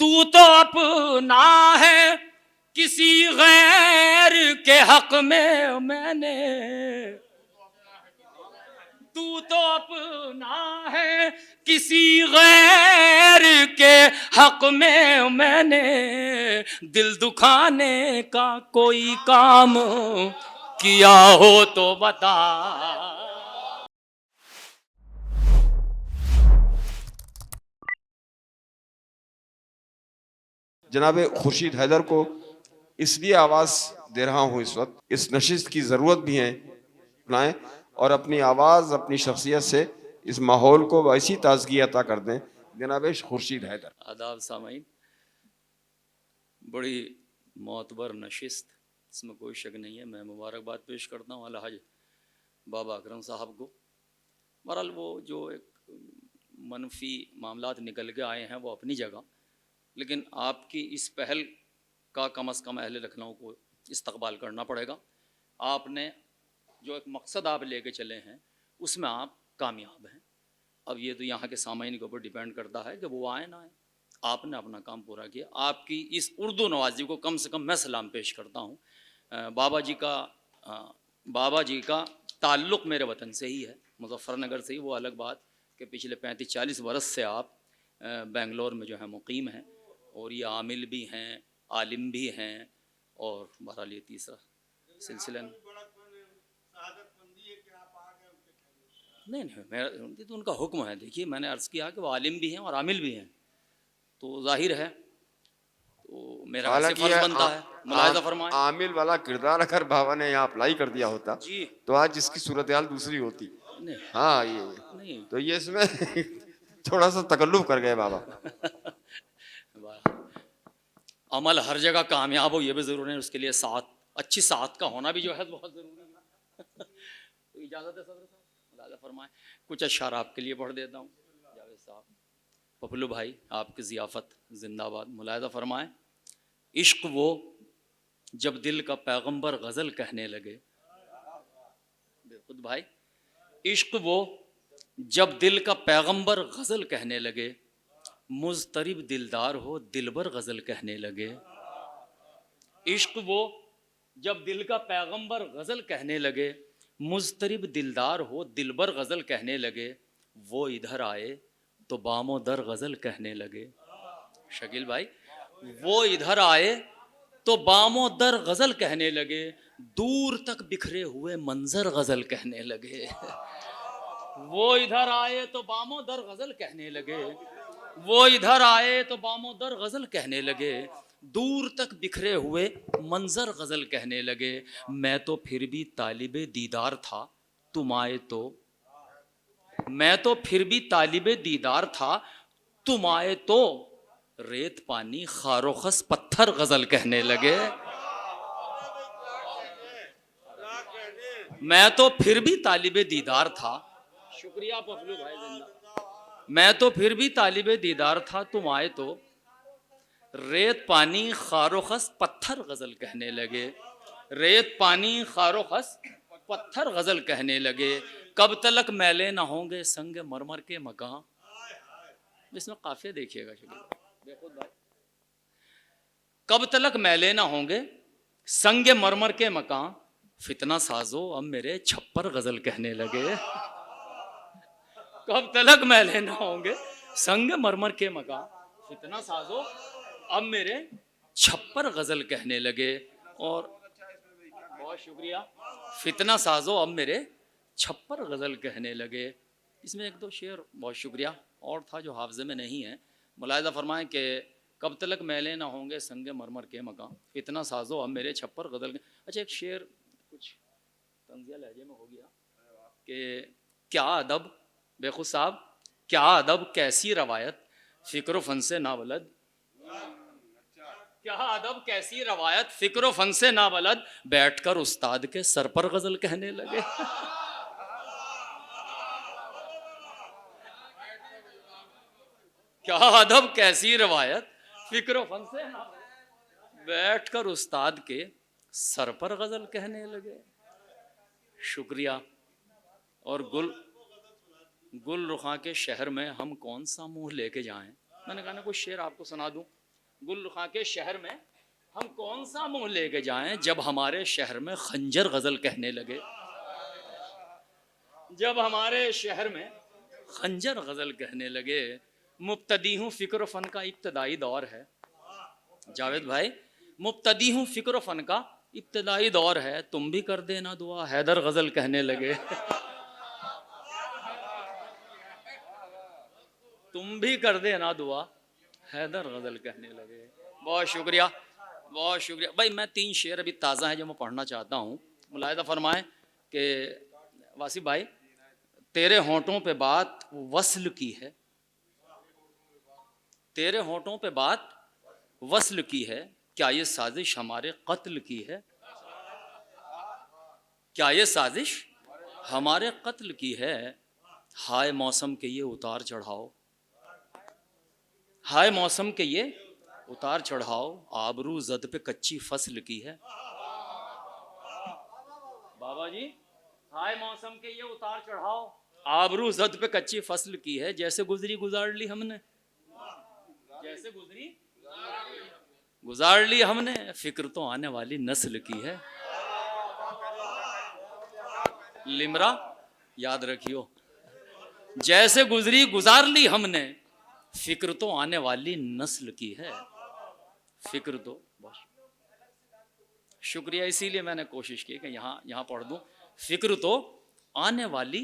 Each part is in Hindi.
तू तो अपना है किसी गैर के हक में मैंने, तू तो अपना है किसी गैर के हक में मैंने, दिल दुखाने का कोई काम किया हो तो बता। जनाब खुर्शीद हैदर को इसलिए आवाज़ दे रहा हूँ इस वक्त, इस नशिस्त की ज़रूरत भी है अपनाएं और अपनी आवाज़ अपनी शख्सियत से इस माहौल को ऐसी ताजगी अता कर दें। जनाब खुर्शीद हैदर। आदाब सामीन, बड़ी मोतबर नशिस्त, इसमें कोई शक नहीं है। मैं मुबारकबाद पेश करता हूँ अलहज बाबा अकरम साहब को। बहरहाल वो जो एक मनफी मामलात निकल के आए हैं वो अपनी जगह, लेकिन आपकी इस पहल का कम अज़ कम अहले लखनऊ को इस्तकबाल करना पड़ेगा। आपने जो एक मकसद आप लेके चले हैं उसमें आप कामयाब हैं। अब ये तो यहाँ के सामाइन के ऊपर डिपेंड करता है कि वो आए ना आए। आपने अपना काम पूरा किया। आपकी इस उर्दू नवाजी को कम से कम मैं सलाम पेश करता हूँ। बाबा जी का ताल्लुक़ मेरे वतन से ही है, मुज़फ़्फ़रनगर से ही। वो अलग बात कि पिछले 35-40 बरस से आप बेंगलोर में जो है मुक़ीम हैं और ये आमिल भी हैं, आलिम भी हैं, और बहरहाल ये तीसरा सिलसिला नहीं मेरा तो उनका हुक्म है। देखिए, मैंने अर्ज़ किया कि वो आलिम भी हैं और आमिल भी हैं, तो जाहिर है तो मेरा हालांकि फ़र्ज़ बनता है। मुलाहिज़ा फरमाएं। आमिल वाला किरदार अगर बाबा ने यहाँ अप्लाई कर दिया होता जी तो आज इसकी सूरत हाल दूसरी होती। नहीं हाँ, नहीं तो ये इसमें थोड़ा सा तकल्लुफ़ कर गए बाबा। अमल हर जगह कामयाब हो ये भी ज़रूरी है, उसके लिए साथ, अच्छी साथ का होना भी जो है बहुत ज़रूरी है। तो इजाज़त है सदर साहब, मुलाहिज़ा फरमाएं। कुछ अशआर आपके लिए पढ़ देता हूँ। जावेद साहब, पपलू भाई, आपकी ज़ियाफ़त जिंदाबाद। मुलाहिज़ा फरमाएं। इश्क वो जब दिल का पैगंबर गज़ल कहने लगे, खुद भाई, इश्क वो जब दिल का पैगंबर गज़ल कहने लगे, मुज़तरिब दिलदार हो दिलबर गज़ल कहने लगे। इश्क वो जब दिल का पैगंबर गज़ल कहने लगे, मुज़तरिब दिलदार हो दिलबर गज़ल कहने लगे, वो इधर आए तो बामो दर गज़ल कहने लगे। शकील भाई, वो इधर आए तो बामो दर गज़ल कहने लगे, दूर तक बिखरे हुए मंजर गज़ल कहने लगे। वो इधर आए तो बामो दर गज़ल कहने लगे, वो इधर आए तो बामो दर गज़ल कहने लगे, दूर तक बिखरे हुए मंजर गज़ल कहने लगे। मैं तो फिर भी तालिबे दीदार था, तुम आए तो, मैं तो फिर भी तालिबे दीदार था, तुम आए तो रेत पानी खारोखस पत्थर गज़ल कहने लगे। मैं तो फिर भी तालिबे दीदार था, शुक्रिया पफलू भाई जिंदा। मैं तो फिर भी तालिबे दीदार था, तुम आए तो रेत पानी खारोखस पत्थर गज़ल कहने लगे। रेत पानी खारोखस पत्थर गज़ल कहने लगे। कब तलक मैले ना होंगे संग मरमर के मकान। इसमें काफिया देखिएगा देखो भाई, कब तलक मैले ना होंगे संग मरमर के मकान, फितना साजो अब मेरे छप्पर गज़ल कहने लगे। कब तलक मैले ना होंगे संग मरमर के मकान, फितना साजो अब मेरे छप्पर गज़ल कहने लगे। और बहुत शुक्रिया। फितना साजो अब मेरे छप्पर गज़ल कहने लगे। इसमें एक दो शेर, बहुत शुक्रिया, और था जो हाफजे में नहीं है। मुलाहिज़ा फरमाएं कि कब तलक मैले ना होंगे संग मरमर के मकान, फितना साजो अब मेरे छप्पर गज़ल। अच्छा, एक शेर कुछ तंज़िया लहजे में हो गया कि क्या अदब, बेखुद साहब, क्या अदब कैसी रवायत फ़िक्र फ़न से नाबलद। क्या अदब कैसी रवायत फ़िक्र फ़न से नाबलद, बैठकर उस्ताद के सर पर गज़ल कहने लगे। क्या अदब कैसी रवायत फ़िक्र फ़न से नाबलद, बैठकर उस्ताद के सर पर गज़ल कहने लगे। शुक्रिया। और गुल रुखा के शहर में हम कौन सा मुंह लेके जाएं। मैंने कहा ना कुछ शेर आपको सुना दूं। गुल खां के शहर में हम कौन सा मुंह लेके जाएं जब हमारे शहर में खंजर गजल कहने लगे, जब हमारे शहर में खंजर गजल कहने लगे। मुब्तदी हूँ फिक्र फन का इब्तदाई दौर है जावेद भाई, मुब्तदी हूँ फिक्र फन का इब्तदाई दौर है, तुम भी कर देना दुआ हैदर गजल कहने लगे। तुम भी कर देना दुआ हैदर गजल कहने लगे। बहुत शुक्रिया, बहुत शुक्रिया भाई। मैं 3 शेर अभी ताज़ा है जो मैं पढ़ना चाहता हूँ, मुलाहिदा फरमाएं कि वासिफ भाई, तेरे होंठों पे बात वस्ल की है, तेरे होंठों पे बात वस्ल की है, क्या ये साजिश हमारे कत्ल की है, क्या ये साजिश हमारे कत्ल की है। हाय मौसम के ये उतार चढ़ाओ, हाय मौसम के ये उतार चढ़ाओ, आबरू जद पे कच्ची फसल की है। बाबा जी, हाय मौसम के ये उतार चढ़ाओ, आबरू जद पे कच्ची फसल की है, जैसे गुजरी गुजार ली हमने, जैसे गुजरी गुजार ली हमने, फिक्र तो आने वाली नस्ल की है। लिमरा याद रखियो, जैसे गुजरी गुजार ली हमने, फिक्र तो आने वाली नस्ल की है। फिक्र तो बहुत शुक्रिया, इसीलिए मैंने कोशिश की कि यहाँ पढ़ दूं, फिक्र तो आने वाली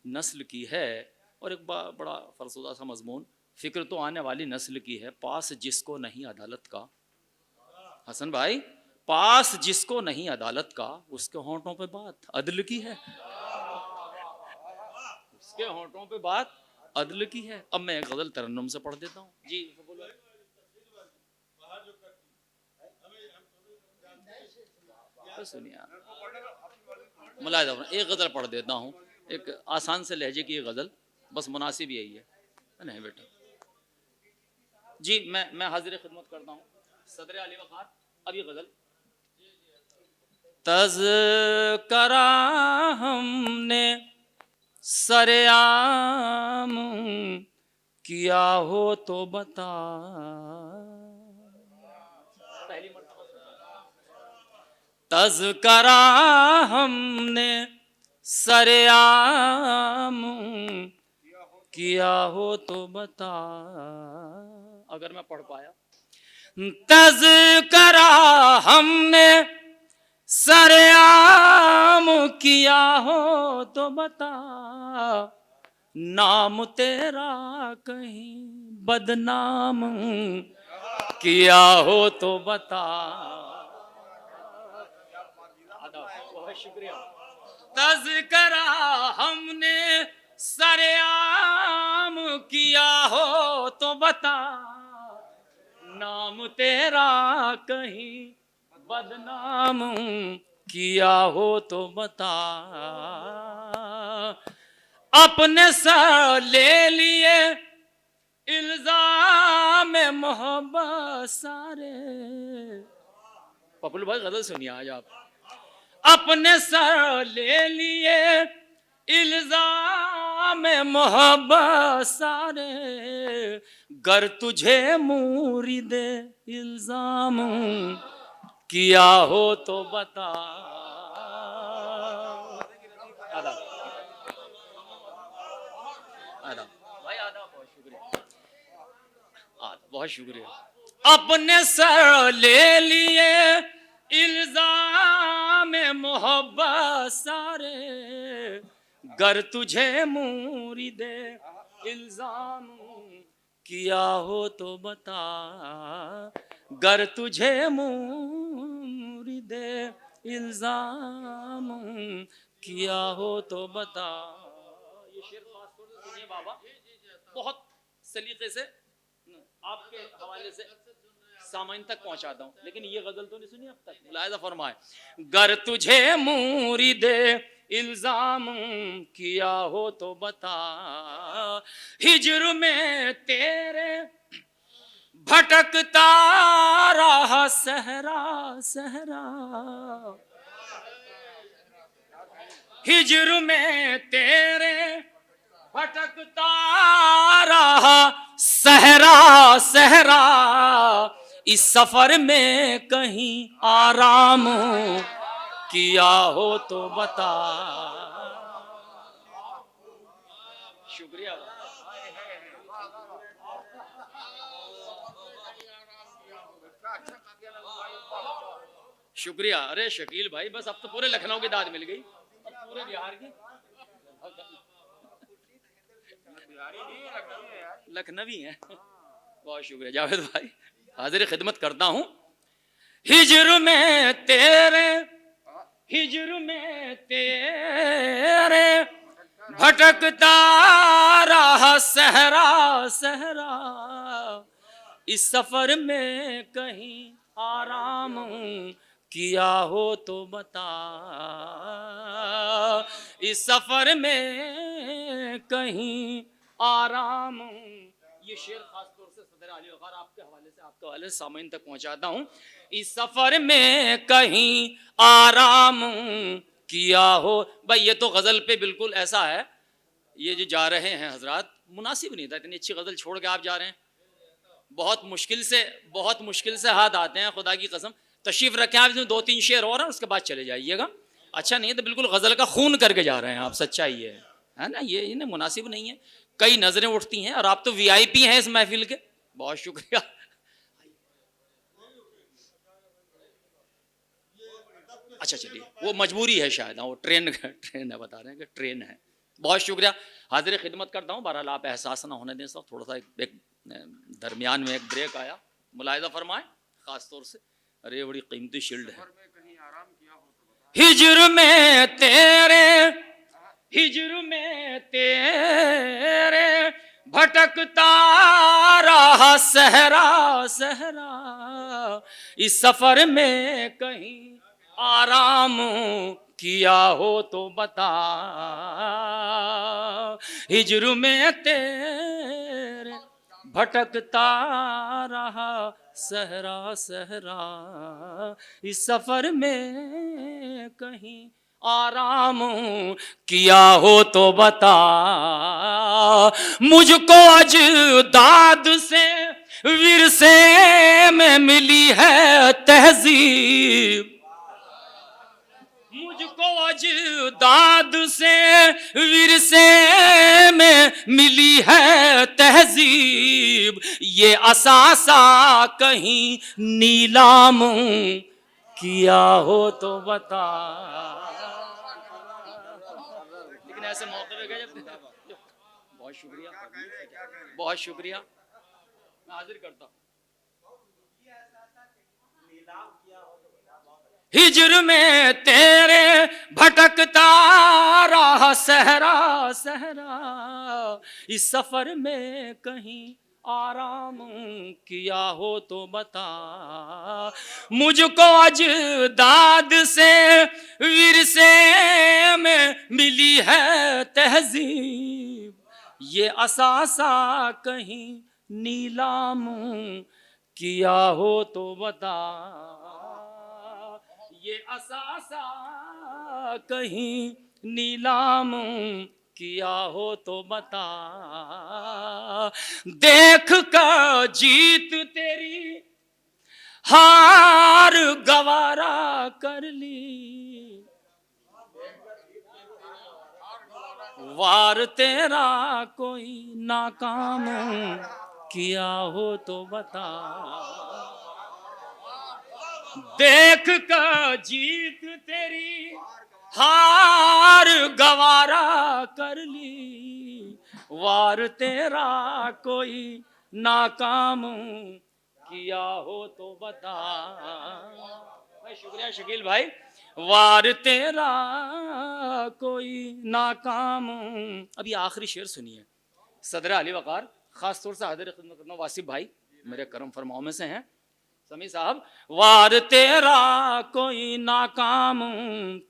नस्ल की है। और एक बड़ा फरसुदा सा मजमून, फिक्र तो आने वाली नस्ल की है, पास जिसको नहीं अदालत का। हसन भाई, पास जिसको नहीं अदालत का, उसके होंठों पे बात अदल की है, उसके होंठों पे बात अदल की है। अब मैं एक गजल तरन्नुम से पढ़ देता हूँ जी, बोलो। सुनिए, मुलाहिदा, एक गजल पढ़ देता हूँ, एक आसान से लहजे की गजल, बस मुनासिब यही है। नहीं बेटा जी, मैं हाजिर खिदमत करता हूँ सदर अली वकार। अब ये गजल, तज़करा हमने सरेआम किया हो तो बता, पहली तज़करा हमने सरेआम किया हो तो बता। अगर मैं पढ़ पाया, तज़करा हमने सरेआम किया हो तो बता, नाम तेरा कहीं बदनाम किया हो तो बता। बहुत शुक्रिया। तज़करा हमने सरेआम किया हो तो बता, नाम तेरा कहीं बदनाम किया हो तो बता। अपने सर ले लिए इल्जाम मोहब्बत सारे। पपुल भाई गजल सुनिए आज आप। अपने सर ले लिए इल्जाम मोहब्बत सारे, गर तुझे मुरीदे इल्जाम किया हो तो बता। भाई आदा, बहुत शुक्रिया, बहुत शुक्रिया। अपने सर ले लिए इल्जाम मोहब्बत सारे, गर तुझे मुरीदे इल्जाम किया हो तो बता, गर तुझे मुरीदे इल्जाम किया हो तो बता। ये शेर खास तौर से सुनिए बाबा, बहुत सलीके से आपके हवाले से सामाइन तक पहुंचाता हूं, लेकिन ये गजल तो नहीं सुनी अब तक। मुलाहिदा फरमाए, गर तुझे मुरीदे इल्जाम किया हो तो बता, हिज्र में तेरे भटकता रहा सहरा सहरा, हिज्र में तेरे भटकता रहा सहरा सहरा, इस सफर में कहीं आराम किया हो तो बता। शुक्रिया। शुक्रिया। अरे शकील भाई, बस अब तो पूरे लखनऊ की दाद मिल गई, अब पूरे बिहार की। लखनवी है। बहुत शुक्रिया जावेद भाई, हाजिर खिदमत करता हूं। हिजर में तेरे, हिजर में तेरे भटकता रहा सहरा सहरा, इस सफर में कहीं आराम किया हो तो बता। इस सफर में कहीं आराम, ये शेर खास तौर से सदर अली वक़ार आपके हवाले से, आपके हवाले से सामीन तक पहुंचाता हूं। इस सफर में कहीं आराम किया हो। भाई ये तो गजल पे बिल्कुल ऐसा है, ये जो जा रहे हैं हजरात, मुनासिब नहीं था इतनी अच्छी गजल छोड़ के आप जा रहे हैं। बहुत मुश्किल से हाथ आते हैं, खुदा की कसम। तशरीफ रखें आप, इसमें 2-3 शेर और हैं, उसके बाद चले जाइएगा। अच्छा नहीं है तो बिल्कुल गजल का खून करके जा रहे हैं आप, सच्चाई है ना, ये ना मुनासिब नहीं है। कई नजरें उठती हैं और आप तो वीआईपी हैं इस महफिल के। बहुत शुक्रिया। अच्छा चलिए, वो मजबूरी है शायद, वो ट्रेन है, बता रहे हैं कि ट्रेन है। बहुत शुक्रिया, हाजिर खिदमत करता हूँ। बहरहाल आप एहसास ना होने दें सब, थोड़ा सा एक दरमियान में एक ब्रेक आया, मुलाहिजा फरमाएं खास तौर से। अरे बड़ी कीमती शील्ड है। हिजर में तेरे, हिजर में तेरे भटकता रहा सहरा सहरा, इस सफर में कहीं आराम किया हो तो बता। हिजर में तेरे भटकता रहा सहरा सहरा, इस सफर में कहीं आराम किया हो तो बता। मुझको अजदाद से विरसे में मिली है तहजीब, मुझको अजदाद से विरसे में मिली है तहजीब, ये असासा कहीं नीलाम किया हो तो बता। लेकिन ऐसे मौके पे गए जब, बहुत शुक्रिया, बहुत शुक्रिया, मैं हाजिर करता हूँ। हिजर में तेरे भटकता रहा सहरा सहरा, इस सफर में कहीं आराम किया हो तो बता। मुझको अजदाद से विरसे में मिली है तहजीब, ये असासा कहीं नीलाम किया हो तो बता। ये असासा कहीं नीलाम किया हो तो बता। देख कर जीत तेरी हार गवारा कर ली, वार तेरा कोई नाकाम किया हो तो बता। देख कर जीत तेरी हार गवारा कर ली, वार तेरा कोई नाकाम किया हो तो बता। शुक्रिया शकील भाई। वार तेरा कोई नाकाम। अभी आखिरी शेर सुनिए, सदर अली वक़ार, खास तौर से हाजिर खिदमत करना वासिफ भाई मेरे करम फरमाओं में से हैं, समी साहब। वार तेरा कोई नाकाम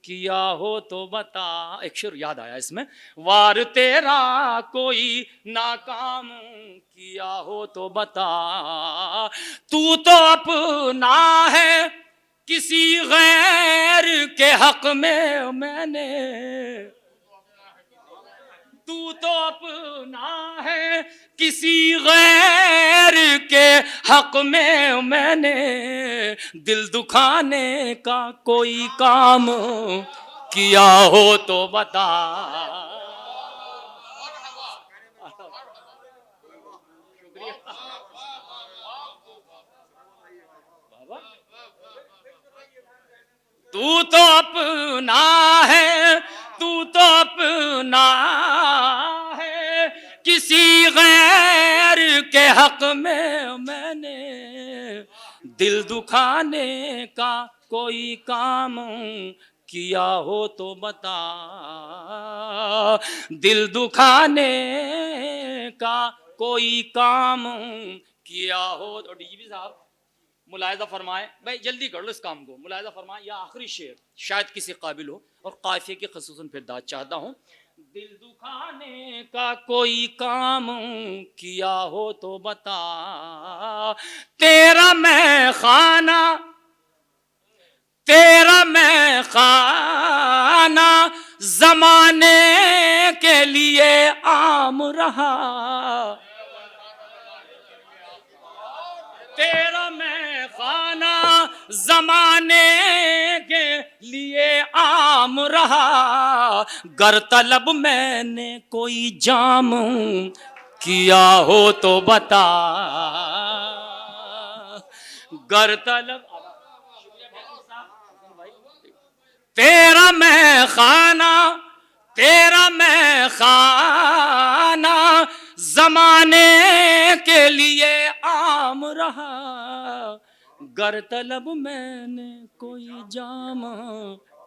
किया हो तो बता। एक शेर याद आया इसमें, वार तेरा कोई नाकाम किया हो तो बता। तू तो अपना है किसी गैर के हक में मैंने, तू तो अपना है, किसी गैर के हक में मैंने दिल दुखाने का कोई काम किया हो तो बता। तू तो अपना है, तू तो अपना है, किसी गैर के हक में मैंने दिल दुखाने का कोई काम किया हो तो बता। दिल दुखाने का कोई काम किया हो तो डीजीपी साहब मुलायजा फरमाए, भाई जल्दी कर लो इस काम को, मुलायजा फरमाए। या आखिरी शेर शायद किसी काबिल हो और काफिये की खसूसन फिर दाद चाहता हूँ। दिल दुखाने का कोई काम किया हो तो बता, तेरा मैं खाना, तेरा मैं खाना जमाने के लिए आम रहा। तेरा मैं खाना जमाने के लिए आम रहा, गर तलब मैंने कोई जाम किया हो तो बता। गर तलब तेरा मैं खाना, तेरा मैं खाना जमाने के लिए आम रहा, गर तलब मैंने कोई जाम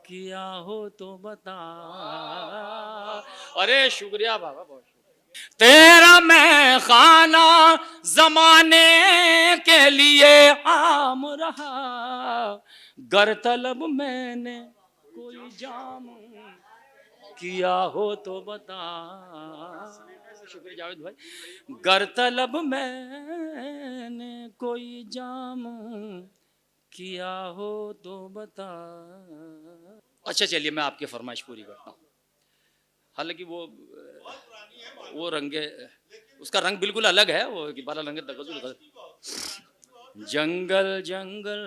किया हो तो बता। अरे शुक्रिया बाबा, बहुत शुक्रिया। तेरा मैं खाना जमाने के लिए आम रहा, गर तलब मैंने कोई जाम किया हो तो बता। शुक्रिया जावेद भाई। गर तलब मैंने कोई जाम किया हो तो बता। अच्छा चलिए मैं आपकी फरमाइश पूरी करता हूँ। हालांकि वो रंगे, उसका रंग बिल्कुल अलग है, वो कि 12 रंगे तगज़ुल। जंगल जंगल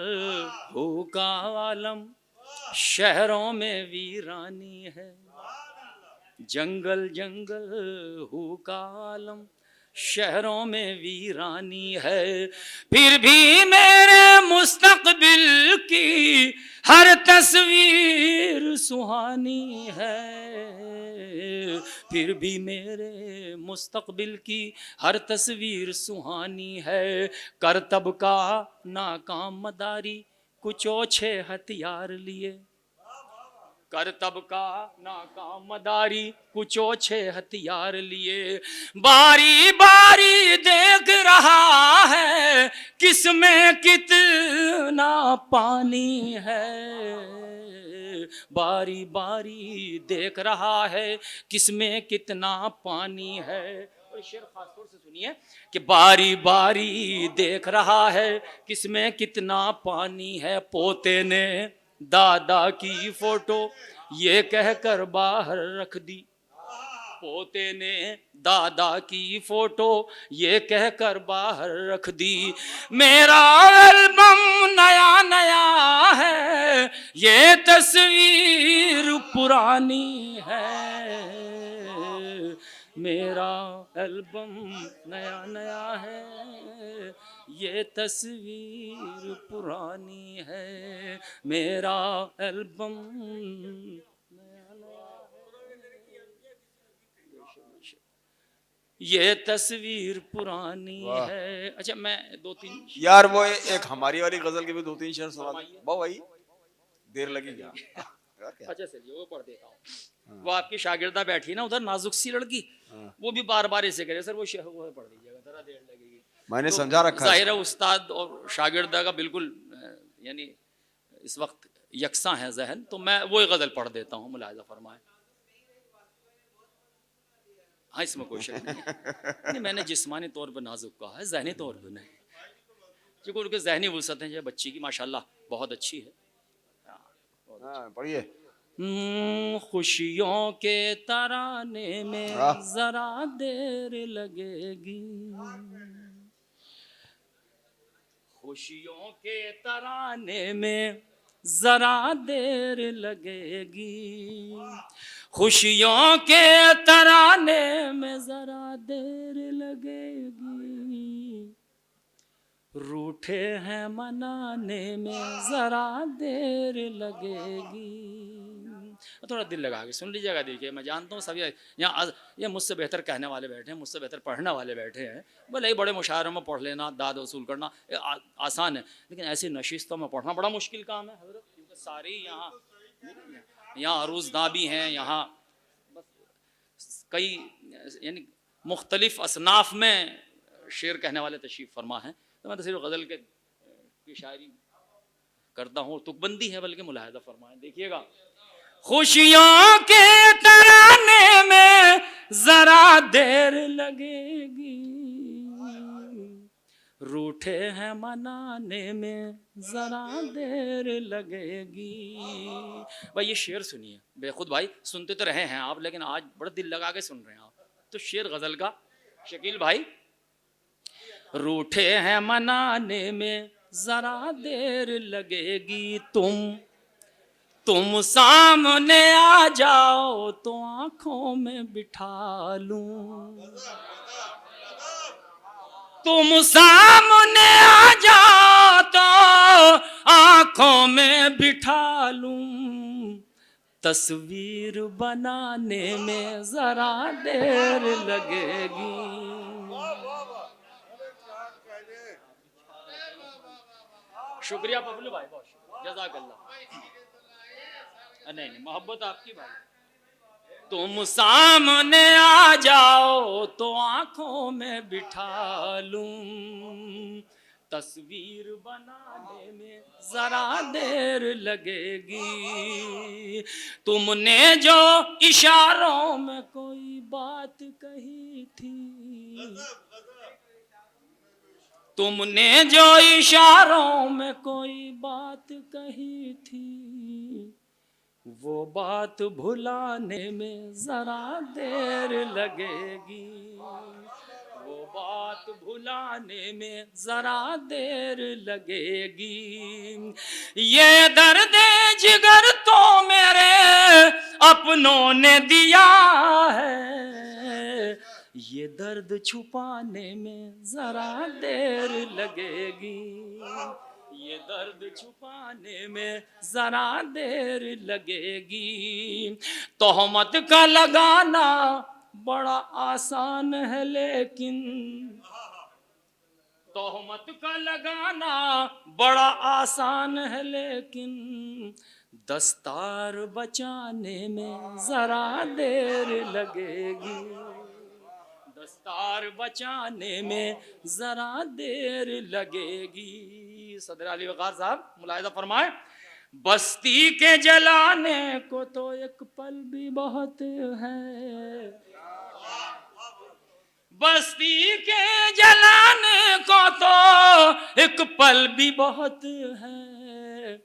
हो का आलम, शहरों में वीरानी है। जंगल जंगल हो का आलम, शहरों में वीरानी है। फिर भी मेरे मुस्तकबिल की हर तस्वीर सुहानी है। फिर भी मेरे मुस्तकबिल की हर तस्वीर सुहानी है। करतब का नाकाम मदारी, कुछ ओछे हथियार लिए। करतब का नाकाम मदारी, कुछ ओछे हथियार लिए। बारी बारी देख रहा है किसमें कितना पानी है। बारी बारी देख रहा है किसमें कितना पानी है। और शेर खासतौर से सुनिए कि बारी बारी देख रहा है किसमें कितना पानी है। पोते ने दादा की फोटो ये कहकर बाहर रख दी। पोते ने दादा की फोटो ये कहकर बाहर रख दी। मेरा एल्बम नया नया है, ये तस्वीर पुरानी है। मेरा एल्बम नया नया है, ये तस्वीर पुरानी है। मेरा एल्बम नया नया है, ये तस्वीर पुरानी है। अच्छा मैं 2-3 यार वो एक हमारी वाली गजल के भी 2-3 शेर सुना दो भाई, देर लगेगी। अच्छा चलिए वो पढ़ देता हूँ। वो आपकी शागिर्दा बैठी ना उधर, नाजुक सी लड़की, वो भी बार बार ऐसे करे, सर वो पढ़ दीजिएगा, जरा देर लगेगी। मैंने तो समझा रखा है। जाहिर है उस्ताद और शागिर्दा का बिल्कुल यानी इस वक्त यकसा है जहन, तो मैं वो गजल पढ़ देता हूँ, मुलाहिजा फरमाए। हाँ इसमें कोई शक नहीं, मैंने जिस्मानी तौर पर नाजुक कहा है, जहनी तौर पर नहीं, क्योंकि उनके जहनी वुसअत है बच्ची की माशाल्लाह बहुत अच्छी है। पढ़िए। खुशियों के तराने में जरा देर लगेगी, खुशियों के तराने में जरा देर लगेगी, खुशियों के तराने में जरा देर लगेगी, रूठे हैं मनाने में जरा देर लगेगी। थोड़ा दिल लगा के सुन लीजिएगा। देखिए, मैं जानता हूँ सभी यहाँ ये मुझसे बेहतर कहने वाले बैठे हैं, मुझसे बेहतर पढ़ने वाले बैठे हैं। भले ही बड़े मुशायरों में पढ़ लेना, दाद वसूल करना आसान है, लेकिन ऐसी नशिस्तों में पढ़ना बड़ा मुश्किल काम है हज़रत, क्योंकि सारी यहाँ अरूज़दा भी हैं, यहाँ बस कई यानी मुख्तलिफ असनाफ में शेर कहने वाले तशरीफ़ फरमा हैं। तो मैं तो सिर्फ गज़ल की शायरी करता हूँ, तुकबंदी है बल्कि मुलाहिज़ा फरमाएं। देखिएगा, खुशियों के तराने में जरा देर लगेगी, रूठे हैं मनाने में जरा देर लगेगी। भाई ये शेर सुनिए, बेखुद भाई सुनते तो रहे हैं आप, लेकिन आज बड़ा दिल लगा के सुन रहे हैं आप। तो शेर गज़ल का, शकील भाई, रूठे हैं मनाने में जरा देर लगेगी, तुम सामने आ जाओ तो आंखों में बिठा लूं, तुम सामने आ जाओ तो आंखों में बिठा लूं, तस्वीर बनाने में जरा देर लगेगी। शुक्रिया पबलू भाई, बहुत शुक्रिया, जज़ाकल्लाह। नहीं मोहब्बत आपकी भाई। तुम सामने आ जाओ तो आंखों में बिठा लूं, तस्वीर बनाने में जरा देर लगेगी, तुमने जो इशारों में कोई बात कही थी, तुमने जो इशारों में कोई बात कही थी, वो बात भुलाने में जरा देर लगेगी, वो बात भुलाने में जरा देर लगेगी, ये दर्द जिगर तो मेरे अपनों ने दिया है, ये दर्द छुपाने में जरा देर लगेगी, ये दर्द छुपाने में जरा देर लगेगी, तोहमत का लगाना बड़ा आसान है, लेकिन तोहमत का लगाना बड़ा आसान है, लेकिन दस्तार बचाने में जरा देर लगेगी, दस्तार बचाने में जरा देर लगेगी। सदर अली वक़ार साहब मुलाहिज़ा फरमाए, बस्ती के जलाने को तो एक पल भी बहुत है, बस्ती के जलाने को तो एक पल भी बहुत है,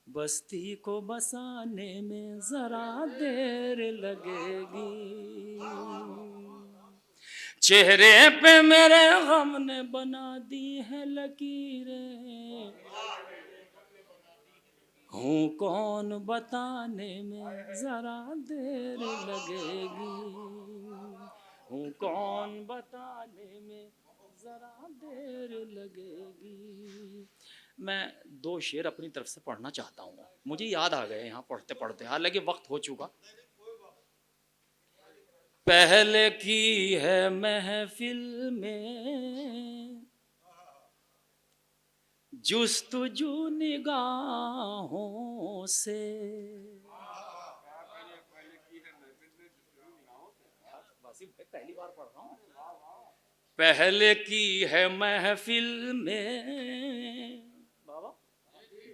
बस्ती को बसाने में जरा देर लगेगी, चेहरे पे मेरे गम ने बना दी है लकीरें, हूँ कौन बताने में जरा देर लगेगी, हूँ कौन बताने में जरा देर लगेगी। मैं दो शेर अपनी तरफ से पढ़ना चाहता हूँ, मुझे याद आ गए यहाँ पढ़ते पढ़ते, हालांकि वक्त हो चुका। पहले की है महफिल में जुस्तजू निगाहों से, पहली बार पढ़ रहा हूँ। पहले की है महफिल में बाबा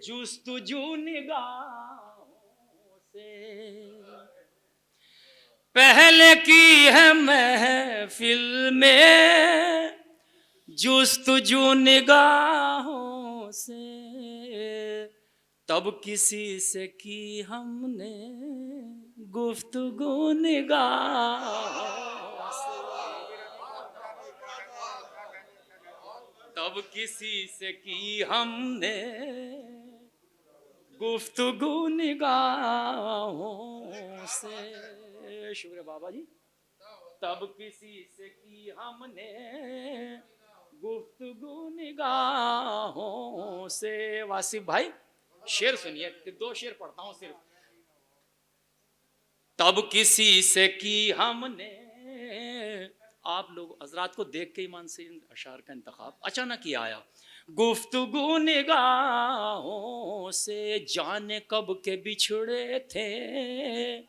जुस्तजू निगाहों से, पहले की है महफिल में जुस्तजू निगाहों से, तब किसी से की हमने गुफ्तगू निगाहों से, तब किसी से की हमने गुफ्तगू निगाहों से। शुक्र बाबा जी। तब किसी से की हमने गुफ्तगू निगाहों से। वासिफ भाई शेर सुनिए, 2 शेर पढ़ता हूं सिर्फ। तब किसी से की हमने, आप लोग हजरात को देख के ईमान से इन अशार का इंतखाब अचानक ही आया। गुफ्तगू निगाहों से जाने कब के बिछड़े थे,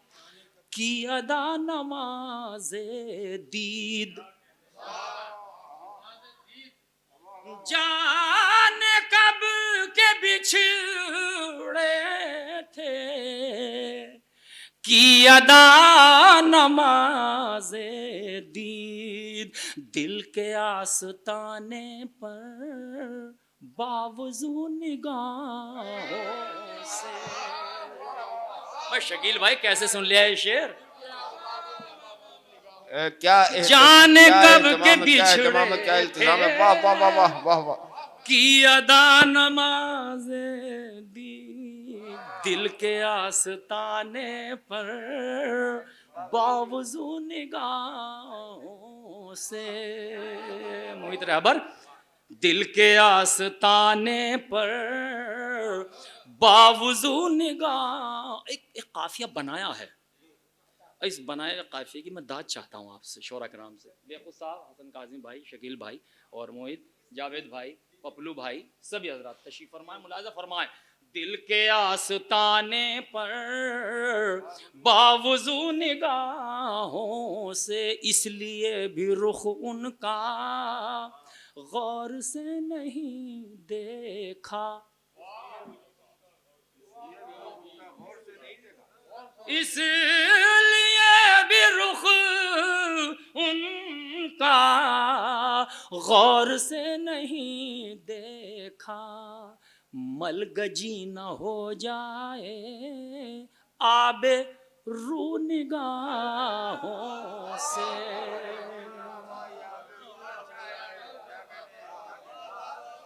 की अदा नमाज़े दीद, जाने कब के बिछड़े थे, की अदा नमाज़े दीद, दिल के आस्ताने पर बावजू निगाहों से। भाई शकील भाई कैसे सुन लिया ये शेर? क्या जाने कब के बिछड़े, क्या इल्तिजाम है। वाह वाह वाह वाह वाह वाह। की अदा नमाज़े दी, दिल के आस्ताने पर बावजू निगाहों से। मोहित रहबर, दिल के आस्ताने पर बावजू निगाह। एक काफिया बनाया है, इस बनाए काफिये की मैं दाद चाहता हूँ आपसे, शोरा कराम से। बेखुद साहब, हसन काजिम भाई, शकील भाई और मोहित, जावेद भाई, पपलू भाई, सभी हजरात तशरीफ फरमाएं, मुलाजा फरमाएं। दिल के आस्ताने पर बावजू निगाहों से, इसलिए भी रुख उनका गौर से नहीं देखा, इसलिए भी रुख उनका गौर से नहीं देखा, मलगजी न हो जाए आबे रू निगाहों से।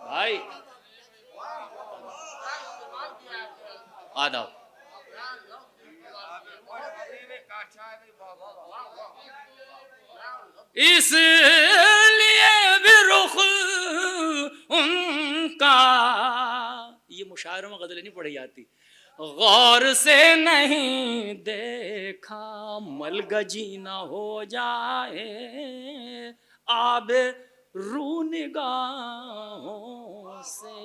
भाई आदाब। इसलिए भी रुख उनका, ये मुशायरों में गजलें नहीं पढ़ी जाती, गौर से नहीं देखा, मलगजी न हो जाए आबे रू निगाहों से।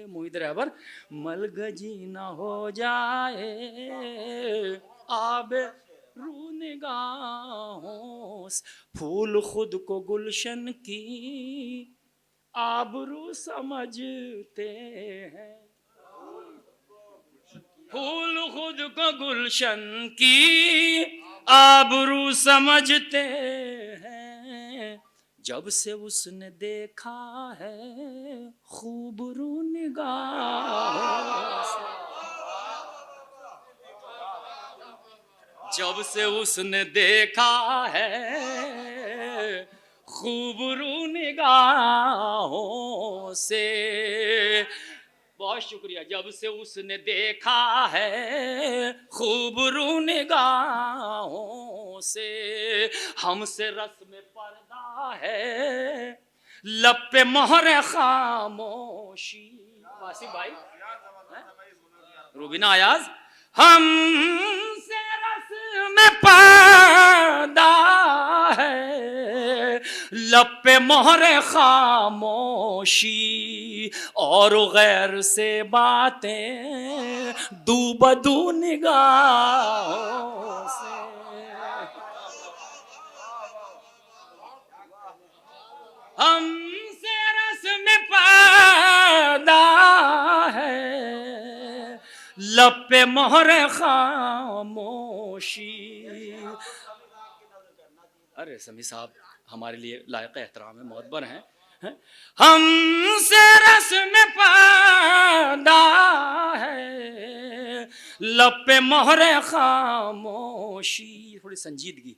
मोहित रहबर, मलगजी न हो जाए आबे रू निगाहों से, फूल खुद को गुलशन की आबरू समझते हैं, फूल खुद को गुलशन की आबरू समझते हैं, जब से उसने देखा है खूब रू निगाहों से, जब से उसने देखा है खूब रू निगाहों से। बहुत शुक्रिया। जब से उसने देखा है खूब रू निगाहों से, हमसे रस्म पर्दा है लब पे मोहर खामोशी। वासिफ भाई, रूबीना अयाज, हमसे रस्म पर्दा है लब पे मोहर खामोशी, और गैर से बातें दू बदू निगाहों से। हमसे रस्म पर्दा है लब पे मोहर खामोशी। अरे समी साहब हमारे लिए लायक एहतराम है, मोहब्बर हैं। हमसे रस्म पर्दा है लब पे मोहरे खामोशी, थोड़ी संजीदगी,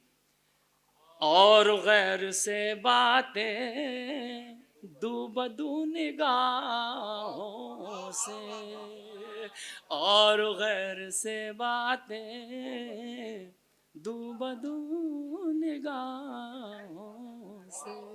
और गैर से बातें दू बदू निगाहों से, और गैर से बातें दू बदू निगाहों से।